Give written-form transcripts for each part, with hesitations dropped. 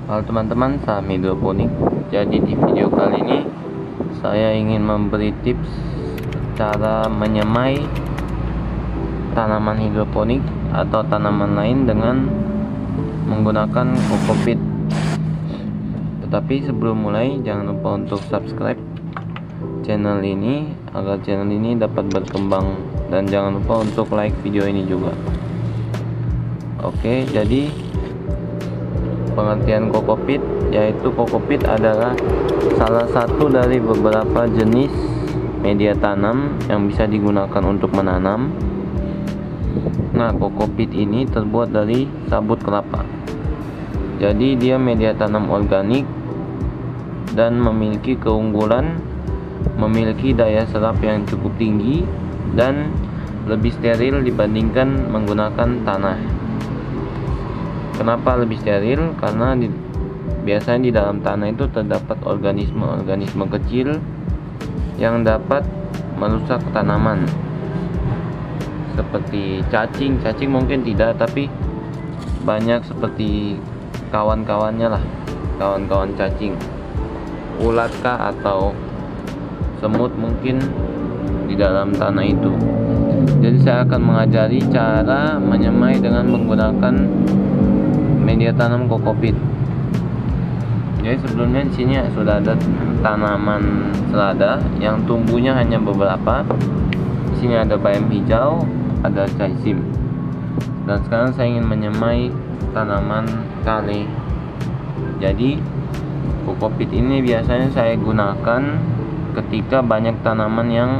Halo teman-teman, salam hidroponik. Jadi di video kali ini saya ingin memberi tips cara menyemai tanaman hidroponik atau tanaman lain dengan menggunakan kokopit. Tetapi sebelum mulai, jangan lupa untuk subscribe channel ini agar channel ini dapat berkembang, dan jangan lupa untuk like video ini juga. Oke, jadi pengertian kokopit, yaitu kokopit adalah salah satu dari beberapa jenis media tanam yang bisa digunakan untuk menanam. Nah, kokopit ini terbuat dari sabut kelapa. Jadi dia media tanam organik dan memiliki keunggulan memiliki daya serap yang cukup tinggi dan lebih steril dibandingkan menggunakan tanah. Kenapa lebih steril? Karena biasanya di dalam tanah itu terdapat organisme-organisme kecil yang dapat merusak tanaman, seperti cacing mungkin tidak, tapi banyak seperti kawan-kawannya lah, kawan-kawan cacing, ulat kah atau semut mungkin di dalam tanah itu. Jadi saya akan mengajari cara menyemai dengan menggunakan media tanam kokopit. Jadi sebelumnya di sini sudah ada tanaman selada yang tumbuhnya hanya beberapa. Di sini ada bayam hijau, ada caisip. Dan sekarang saya ingin menyemai tanaman kale. Jadi kokopit ini biasanya saya gunakan ketika banyak tanaman yang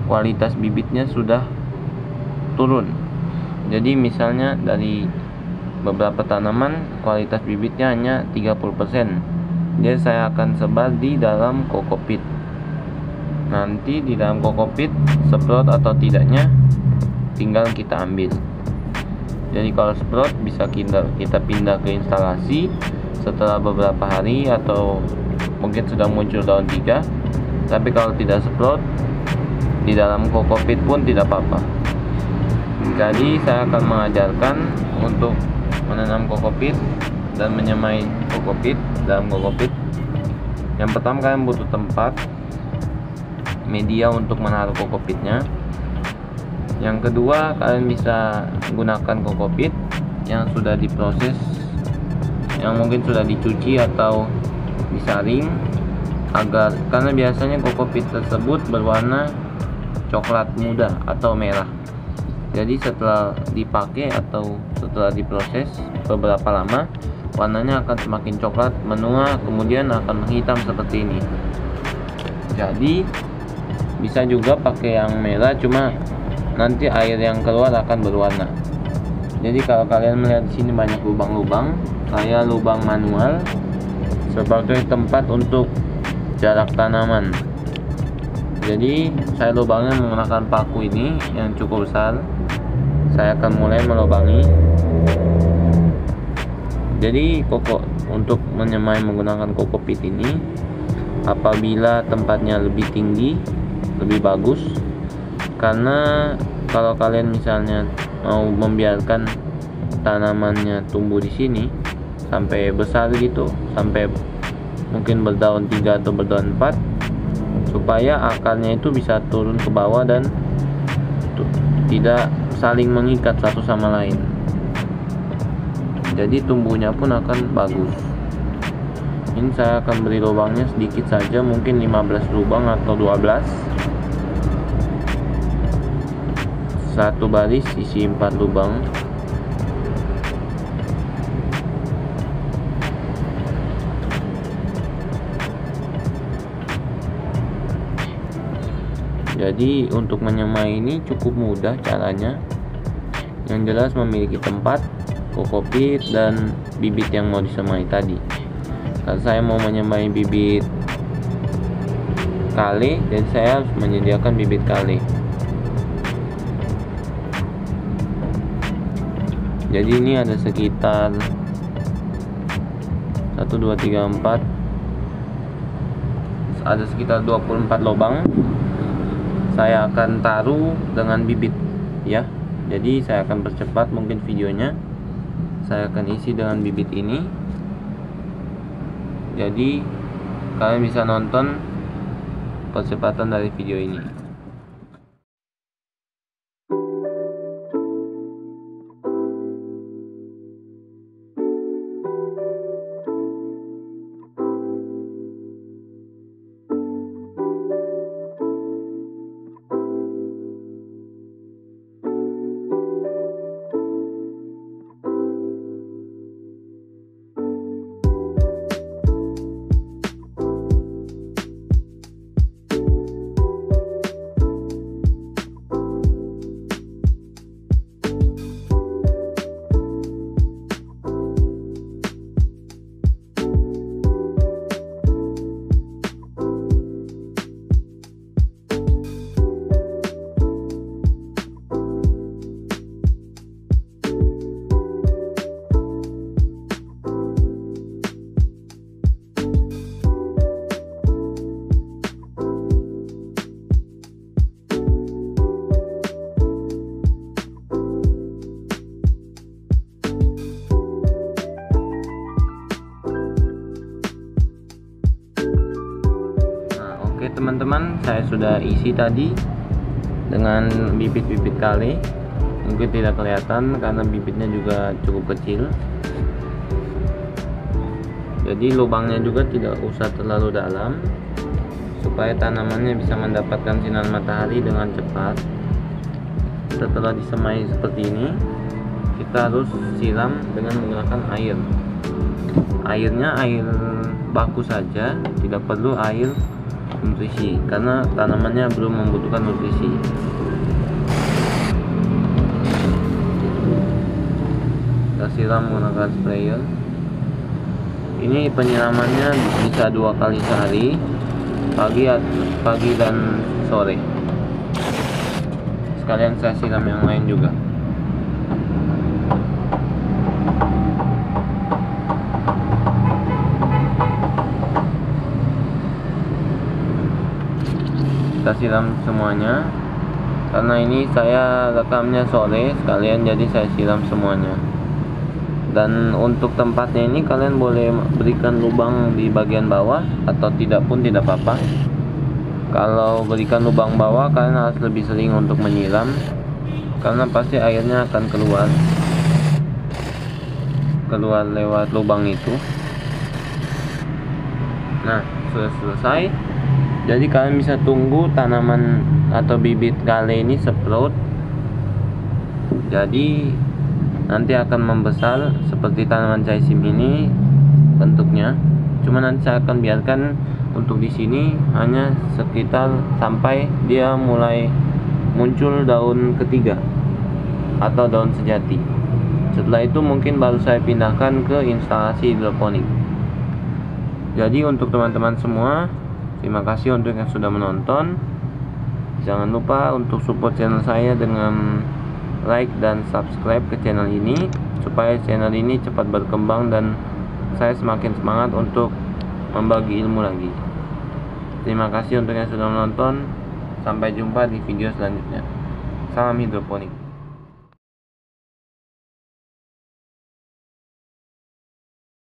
kualitas bibitnya sudah turun. Jadi misalnya dari beberapa tanaman kualitas bibitnya hanya 30%, jadi saya akan sebar di dalam kokopit. Nanti di dalam kokopit semprot atau tidaknya tinggal kita ambil. Jadi kalau semprot bisa kita pindah ke instalasi setelah beberapa hari atau mungkin sudah muncul daun 3. Tapi kalau tidak semprot di dalam kokopit pun tidak apa-apa. Jadi saya akan mengajarkan untuk menanam kokopit dan menyemai kokopit dalam kokopit. Yang pertama, kalian butuh tempat, media untuk menaruh kokopitnya. Yang kedua, kalian bisa gunakan kokopit yang sudah diproses, yang mungkin sudah dicuci atau disaring, karena biasanya kokopit tersebut berwarna coklat muda atau merah. Jadi setelah dipakai atau setelah diproses beberapa lama, warnanya akan semakin coklat menua, kemudian akan menghitam seperti ini. Jadi bisa juga pakai yang merah, cuma nanti air yang keluar akan berwarna. Jadi kalau kalian melihat di sini banyak lubang-lubang, saya lubang manual sebagai tempat untuk jarak tanaman. Jadi saya lubangnya menggunakan paku ini yang cukup besar. Saya akan mulai melubangi. Jadi untuk menyemai menggunakan kokopit ini, apabila tempatnya lebih tinggi lebih bagus, karena kalau kalian misalnya mau membiarkan tanamannya tumbuh di sini sampai besar gitu, sampai mungkin berdaun 3 atau berdaun 4, supaya akarnya itu bisa turun ke bawah dan tidak saling mengikat satu sama lain. Jadi tumbuhnya pun akan bagus. Ini saya akan beri lubangnya sedikit saja, mungkin 15 lubang atau 12. Satu baris isi 4 lubang. Jadi untuk menyemai ini cukup mudah caranya. Yang jelas memiliki tempat, kokopit, dan bibit yang mau disemai tadi. Karena saya mau menyemai bibit kale, dan saya harus menyediakan bibit kale. Jadi ini ada sekitar 1, 2, 3, 4, ada sekitar 24 lubang. Saya akan taruh dengan bibit ya. Jadi saya akan percepat mungkin videonya. Saya akan isi dengan bibit ini. Jadi kalian bisa nonton percepatan dari video ini. Oke teman-teman, saya sudah isi tadi dengan bibit-bibit kale. Mungkin tidak kelihatan karena bibitnya juga cukup kecil. Jadi lubangnya juga tidak usah terlalu dalam supaya tanamannya bisa mendapatkan sinar matahari dengan cepat. Setelah disemai seperti ini, kita harus siram dengan menggunakan air. Airnya air baku saja, tidak perlu air nutrisi karena tanamannya belum membutuhkan nutrisi. Kita siram menggunakan sprayer. Ini penyiramannya bisa 2 kali sehari, pagi dan sore. Sekalian saya siram yang lain juga. Kita siram semuanya karena ini saya rekamnya sore sekalian, jadi saya siram semuanya. Dan untuk tempatnya ini kalian boleh berikan lubang di bagian bawah atau tidak pun tidak apa-apa. Kalau berikan lubang bawah kalian harus lebih sering untuk menyiram karena pasti airnya akan keluar lewat lubang itu. Nah, sudah selesai. Jadi kalian bisa tunggu tanaman atau bibit kale ini sprout. Jadi nanti akan membesar seperti tanaman chaisim ini bentuknya. Cuma nanti saya akan biarkan untuk di sini hanya sekitar sampai dia mulai muncul daun ketiga atau daun sejati. Setelah itu mungkin baru saya pindahkan ke instalasi hidroponik. Jadi untuk teman-teman semua, terima kasih untuk yang sudah menonton. Jangan lupa untuk support channel saya dengan like dan subscribe ke channel ini supaya channel ini cepat berkembang dan saya semakin semangat untuk membagi ilmu lagi. Terima kasih untuk yang sudah menonton. Sampai jumpa di video selanjutnya. Salam hidroponik.